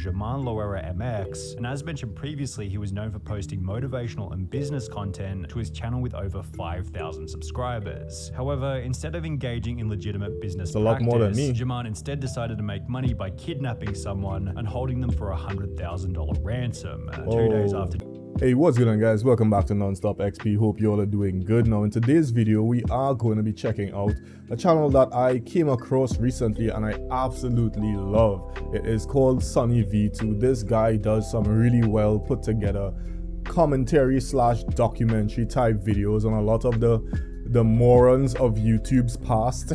Loera MX, and as mentioned previously, he was known for posting motivational and business content to his channel with over 5,000 subscribers. However, instead of engaging in legitimate business a lot more than me. Jaman instead decided to make money by kidnapping someone and holding them for a $100,000 ransom. 2 days after. Hey, what's going on, guys? Welcome back to Nonstop XP. Hope you all are doing good. Now in today's video we are going to be checking out a channel that I came across recently and I absolutely love. It is called Sunny V2. This guy does some really well put together commentary slash documentary type videos on a lot of the morons of YouTube's past.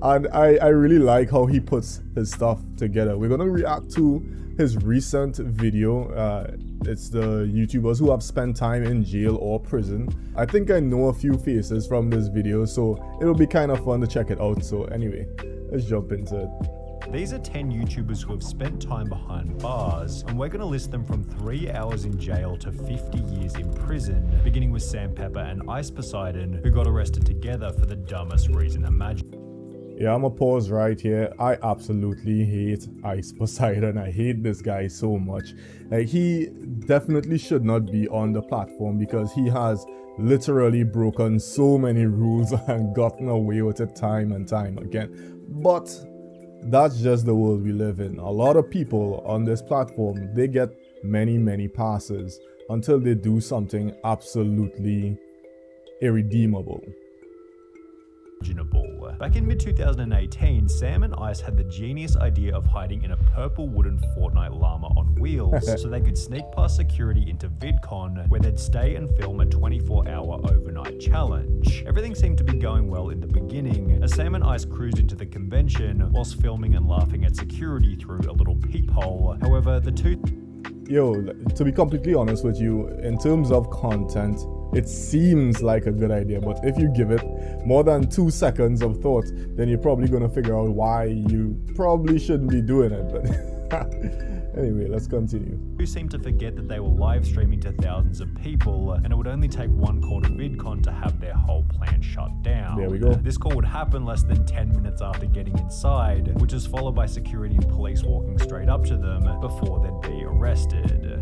And I really like how he puts his stuff together. We're going to react to his recent video. It's the YouTubers who have spent time in jail or prison. I think I know a few faces from this video, so it'll be kind of fun to check it out. So anyway, let's jump into it. These are 10 YouTubers who have spent time behind bars, and we're going to list them from 3 hours in jail to 50 years in prison, beginning with Pepper and Ice Poseidon, who got arrested together for the dumbest reason imaginable. Yeah, I'm gonna pause right here. I absolutely hate Ice Poseidon. I hate this guy so much. Like, he definitely should not be on the platform because he has literally broken so many rules and gotten away with it time and time again. But that's just the world we live in. A lot of people on this platform, they get many passes until they do something absolutely irredeemable. Back in mid-2018, Sam and Ice had the genius idea of hiding in a purple wooden Fortnite llama on wheels so they could sneak past security into VidCon, where they'd stay and film a 24-hour overnight challenge. Everything seemed to be going well in the beginning, as Sam and Ice cruised into the convention whilst filming and laughing at security through a little peephole. However, the two... Yo, to be completely honest with you, in terms of content, it seems like a good idea, but if you give it more than 2 seconds of thought, then you're probably going to figure out why you probably shouldn't be doing it. But anyway, let's continue. Who seemed to forget that they were live streaming to thousands of people, and it would only take one call to VidCon to have their whole plan shut down. There we go. This call would happen less than 10 minutes after getting inside, which is followed by security and police walking straight up to them before they'd be arrested.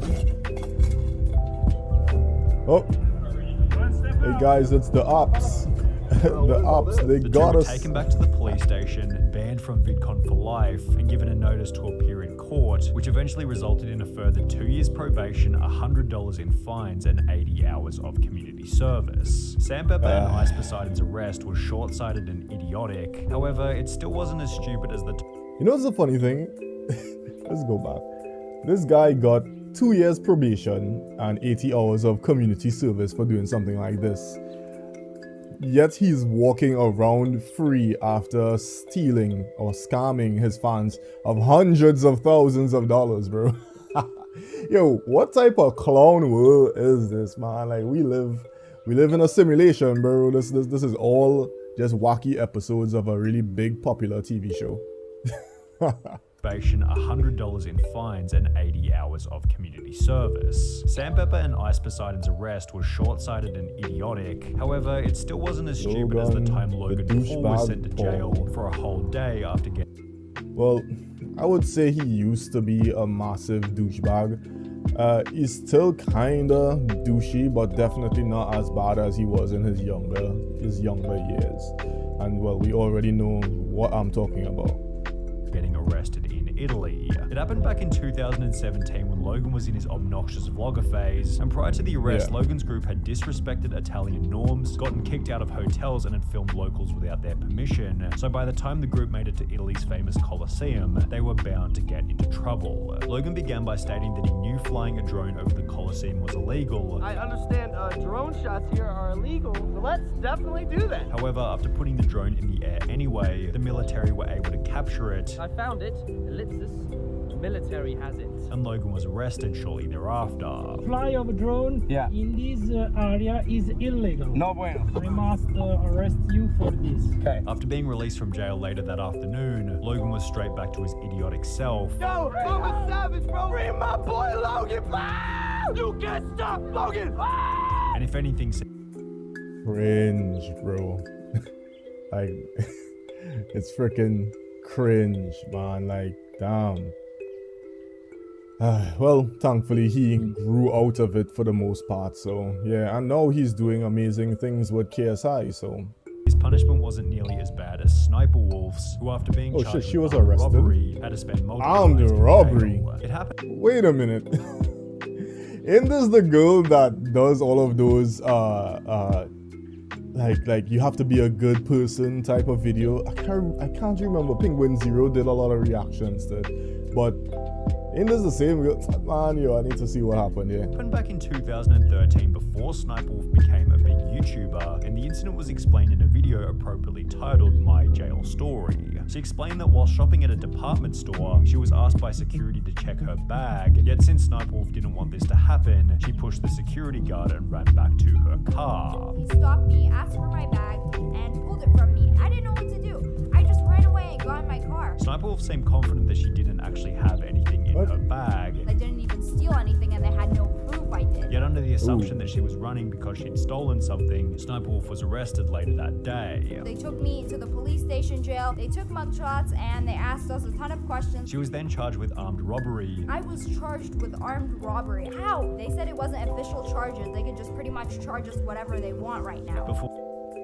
Oh. Hey guys, it's the ops. The ops, they got us. Taken back to the police station, banned from VidCon for life, and given a notice to appear in court, which eventually resulted in a further 2 years probation, $100 in fines, and 80 hours of community service. Pepper and Ice Poseidon's arrest was short-sighted and idiotic. However, it still wasn't as stupid as the... You know what's the funny thing? Let's go back. This guy got 2 years probation and 80 hours of community service for doing something like this. Yet he's walking around free after stealing or scamming his fans of hundreds of thousands of dollars, bro. Yo, what type of clown world is this, man? Like, we live in a simulation, bro. This is all just wacky episodes of a really big popular TV show. $100 in fines, and 80 hours of community service. Pepper and Ice Poseidon's arrest was short-sighted and idiotic. However, it still wasn't as stupid as the time Logan Paul was sent to jail for a whole day after getting... Well, I would say he used to be a massive douchebag. He's still kinda douchey, but definitely not as bad as he was in his younger years. And well, we already know what I'm talking about. Getting arrested in Italy. It happened back in 2017 when Logan was in his obnoxious vlogger phase, and prior to the arrest, Logan's group had disrespected Italian norms, gotten kicked out of hotels, and had filmed locals without their permission. So by the time the group made it to Italy's famous Colosseum, they were bound to get into trouble. Logan began by stating that he knew flying a drone over the Colosseum was illegal. I understand drone shots here are illegal, so let's definitely do that. However, after putting the drone in the air anyway, the military were able to capture it. I found it. Ellipsis. Military has it. And Logan was arrested shortly thereafter. Fly of a drone in this area is illegal. No bueno. I must arrest you for this. Okay. After being released from jail later that afternoon, Logan was straight back to his idiotic self. Yo, Logan Savage, bro! Free my boy Logan! You can't stop Logan! And if anything... Cringe, bro. Like, it's freaking cringe, man. Like, damn. Well, thankfully he grew out of it for the most part. So yeah, and now he's doing amazing things with KSI. So his punishment wasn't nearly as bad as Sniper Wolf's, who after being Oh, charged shit, she with was armed arrested? robbery, had to spend multiple Armed nights in robbery? jail. It happened. wait a minute. Isn't this the girl that does all of those like you have to be a good person type of video? I can't remember. Penguin Zero did a lot of reactions to it, but ain't this the same girl? Man, yo, I need to see what happened here. Happened back in 2013 before Sniper Wolf became a big YouTuber, and the incident was explained in a video appropriately titled My Jail Story. She explained that while shopping at a department store, she was asked by security to check her bag, yet since Sniper Wolf didn't want this to happen, she pushed the security guard and ran back to her car. He stopped me, asked for my bag, and pulled it from me. I didn't know what to do. I just ran away and got in my car. Sniper Wolf seemed confident that she didn't actually have anything in her bag. I didn't even steal anything and they had no proof I did. Yet under the assumption that she was running because she'd stolen something, Sniper Wolf was arrested later that day. They took me to the police station jail, they took mugshots, and they asked us a ton of questions. She was then charged with armed robbery. I was charged with armed robbery. How? They said it wasn't official charges. They could just pretty much charge us whatever they want right now.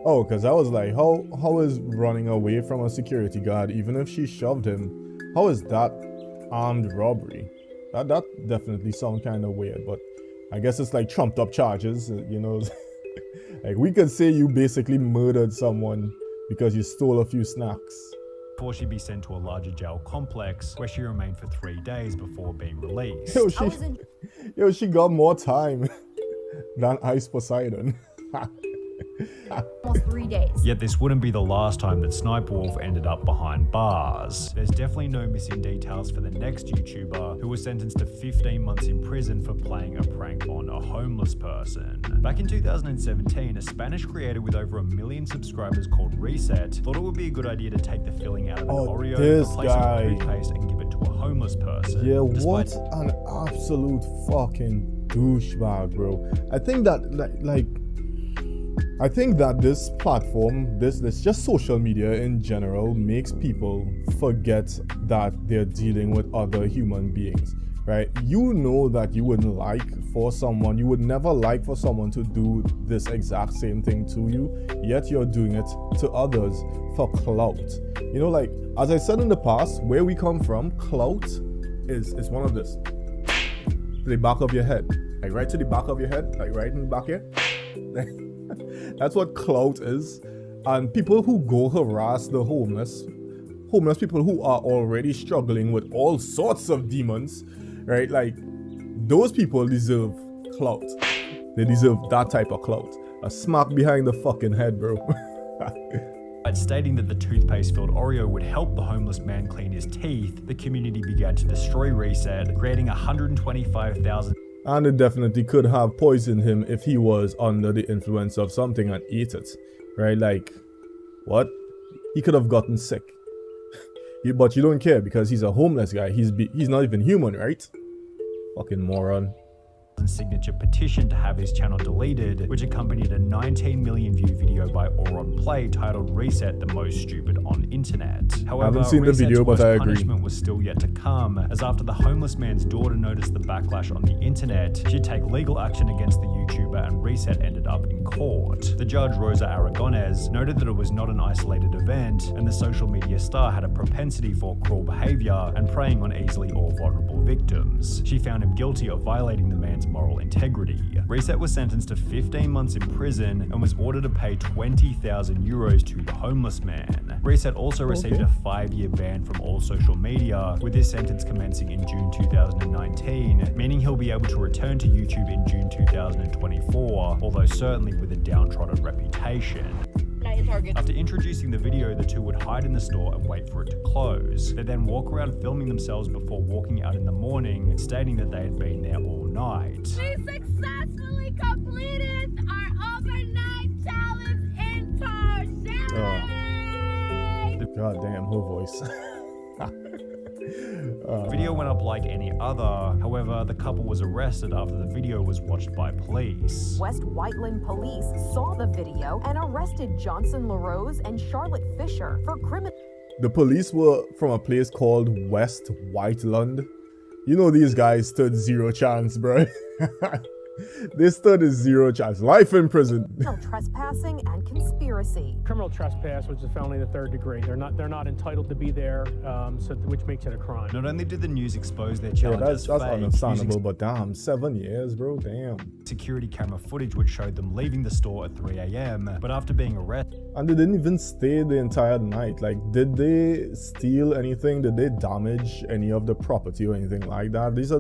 Oh, because I was like, how is running away from a security guard, even if she shoved him, how is that armed robbery? That definitely sounds kind of weird, but I guess it's like trumped up charges, you know. Like we could say you basically murdered someone because you stole a few snacks. Before she'd be sent to a larger jail complex where she remained for 3 days before being released. Yo, she got more time than Ice Poseidon. Almost 3 days. Yet this wouldn't be the last time that Sniper Wolf ended up behind bars. There's definitely no missing details for the next YouTuber who was sentenced to 15 months in prison for playing a prank on a homeless person. Back in 2017, a Spanish creator with over 1 million subscribers called Reset thought it would be a good idea to take the filling out of an Oreo, replace it with toothpaste, and give it to a homeless person. Yeah, what an absolute fucking douchebag, bro. I think that this platform, this just social media in general, makes people forget that they're dealing with other human beings, right? You know that you wouldn't like for someone, you would never like for someone to do this exact same thing to you, yet you're doing it to others for clout. You know, like, as I said in the past, where we come from, clout is one of this. To the back of your head. Like right to the back of your head, like right in the back here. That's what clout is. And people who go harass the homeless people who are already struggling with all sorts of demons, right? Like, those people deserve clout. They deserve that type of clout. A smack behind the fucking head, bro. Stating that the toothpaste-filled Oreo would help the homeless man clean his teeth, the community began to destroy Reset, creating 125,000. And it definitely could have poisoned him if he was under the influence of something and ate it, right? Like, what? He could have gotten sick. But you don't care because he's a homeless guy. He's not even human, right? Fucking moron. Signature petition to have his channel deleted, which accompanied a 19 million view video by Auron Play titled Reset, the most stupid on internet. However, I haven't seen the video, but I agree. Punishment was still yet to come, as after the homeless man's daughter noticed the backlash on the internet, she'd take legal action against the YouTuber, and Reset ended up in court. The judge, Rosa Aragonés, noted that it was not an isolated event, and the social media star had a propensity for cruel behavior and preying on easily or vulnerable victims. She found him guilty of violating the man's moral integrity. Reset was sentenced to 15 months in prison and was ordered to pay 20,000 euros to the homeless man. Reset also received a 5-year ban from all social media, with this sentence commencing in June 2019, meaning he'll be able to return to YouTube in June 2024, although certainly with a downtrodden reputation. After introducing the video, the two would hide in the store and wait for it to close. They then walk around filming themselves before walking out in the morning, stating that they had been there all night. We successfully completed our overnight challenge in Target. God damn, her voice. The video went up like any other. However, the couple was arrested after the video was watched by police. West Whiteland police saw the video and arrested Johnson LaRose and Charlotte Fisher for criminal. The police were from a place called West Whiteland. You know these guys stood zero chance, bro. They stood a zero chance. Life in prison. Trespassing and conspiracy. Criminal trespass, which is a felony of the 3rd degree. They're not entitled to be there, which makes it a crime. Not only did the news expose their Yeah, challenges that's fake, understandable, but damn, 7 years, bro, damn. security camera footage which showed them leaving the store at 3 a.m. But after being arrested, And they didn't even stay the entire night. Like, did they steal anything? Did they damage any of the property or anything like that? These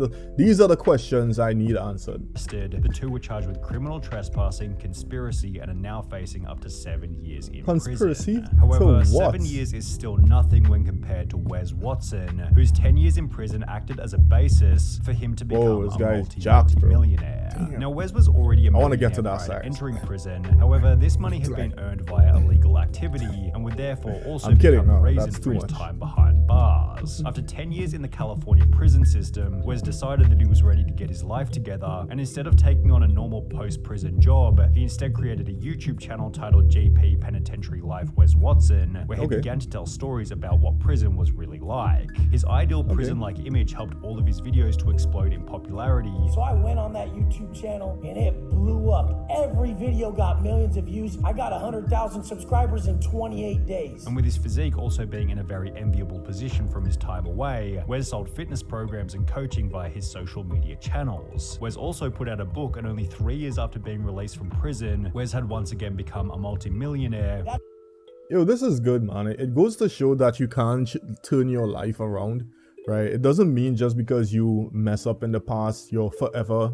are the questions I need answered. the two were charged with criminal trespassing, conspiracy, and are now facing up to 7 years in Conspiracy? prison. However, To what? 7 years is still nothing when compared to Wes Watson, whose 10 years in prison acted as a basis for him to become this a guy's jacked, bro. multi-millionaire. Damn. Now, Wes was already a I wanna get millionaire to that prior side. entering prison. However, this money had been earned via illegal activity and would therefore also I'm kidding, become no, the reason that's for too his much. time behind bars. After 10 years in the California prison system, Wes decided that he was ready to get his life together, and instead of taking on a normal post-prison job, he instead created a YouTube channel titled GP Penitentiary Life Wes Watson, where he Okay. began to tell stories about what prison was really like. His ideal prison-like image helped all of his videos to explode in popularity. So I went on that YouTube channel and it blew up. Every video got millions of views. I got 100,000 subscribers in 28 days. And with his physique also being in a very enviable position from his time away, Wes sold fitness programs and coaching via his social media channels. Wes also put out a book, and only 3 years after being released from prison, Wes had once again become a multi-millionaire. Yo, this is good, man. It goes to show that you can turn your life around, right? It doesn't mean just because you mess up in the past, you're forever,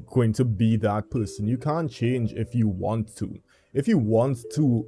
going to be that person. You can't change if you want to. If you want to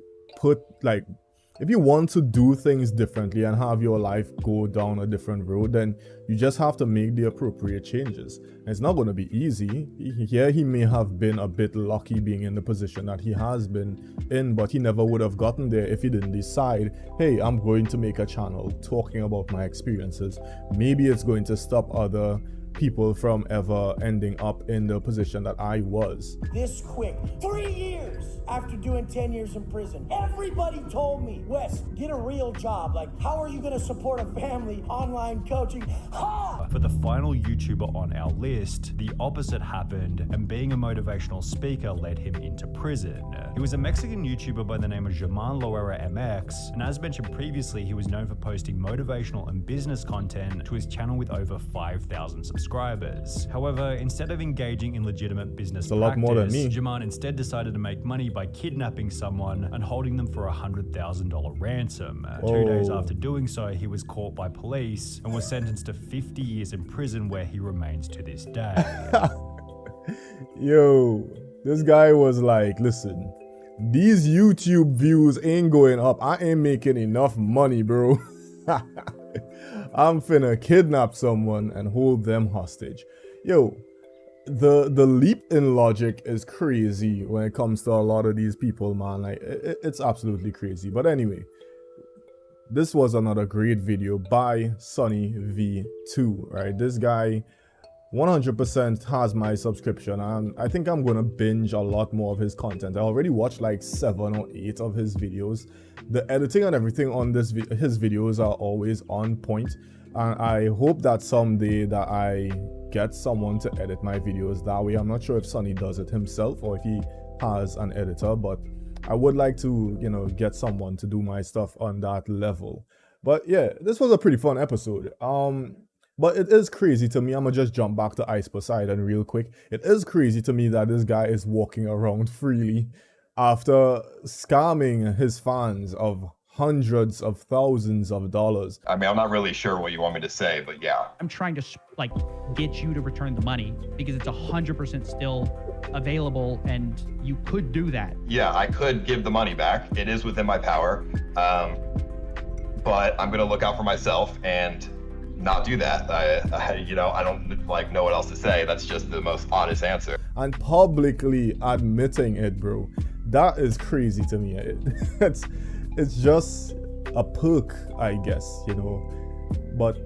if you want to do things differently and have your life go down a different road, then you just have to make the appropriate changes. And it's not going to be easy. Yeah, he may have been a bit lucky being in the position that he has been in, but he never would have gotten there if he didn't decide, hey, I'm going to make a channel talking about my experiences. Maybe it's going to stop other people from ever ending up in the position that I was. This quick, 3 years after doing 10 years in prison, everybody told me, Wes, get a real job. Like, how are you gonna support a family, online coaching? Ha! For the final YouTuber on our list, the opposite happened, and being a motivational speaker led him into prison. He was a Mexican YouTuber by the name of German Loera MX, and as mentioned previously, he was known for posting motivational and business content to his channel with over 5,000 subscribers. However, instead of engaging in legitimate business a lot more than me. German instead decided to make money by kidnapping someone and holding them for a $100,000 ransom. 2 days after doing so, he was caught by police and was sentenced to 50 years in prison, where he remains to this day. Yo, this guy was like, listen, these YouTube views ain't going up. I ain't making enough money, bro. I'm finna kidnap someone and hold them hostage. Yo, the leap in logic is crazy when it comes to a lot of these people, man. Like, it's absolutely crazy. But anyway, this was another great video by Sonny V2, right? This guy 100% has my subscription, and I think I'm gonna binge a lot more of his content. I already watched like 7 or 8 of his videos. The editing and everything on his videos are always on point, and I hope that someday that I get someone to edit my videos that way. I'm not sure if Sonny does it himself or if he has an editor, but I would like to, get someone to do my stuff on that level. But yeah, this was a pretty fun episode. But it is crazy to me. I'm gonna just jump back to Ice Poseidon real quick. It is crazy to me that this guy is walking around freely after scamming his fans of hundreds of thousands of dollars. I mean, I'm not really sure what you want me to say, but yeah. I'm trying to get you to return the money because it's 100% still available, and you could do that. Yeah, I could give the money back. It is within my power, but I'm gonna look out for myself and not do that. I don't know what else to say. That's just the most honest answer. And publicly admitting it, bro, that is crazy to me. It's just a perk, I guess, but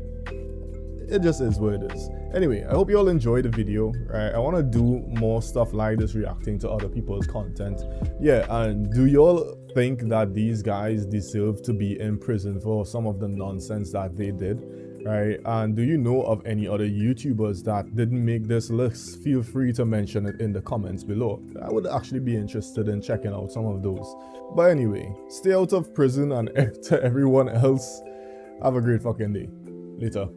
it just is what it is. Anyway, I hope you all enjoyed the video, right? I want to do more stuff like this, reacting to other people's content. Yeah, and do y'all think that these guys deserve to be in prison for some of the nonsense that they did? right? And do you know of any other YouTubers that didn't make this list? Feel free to mention it in the comments below. I would actually be interested in checking out some of those. But anyway, stay out of prison, and to everyone else, have a great fucking day. Later.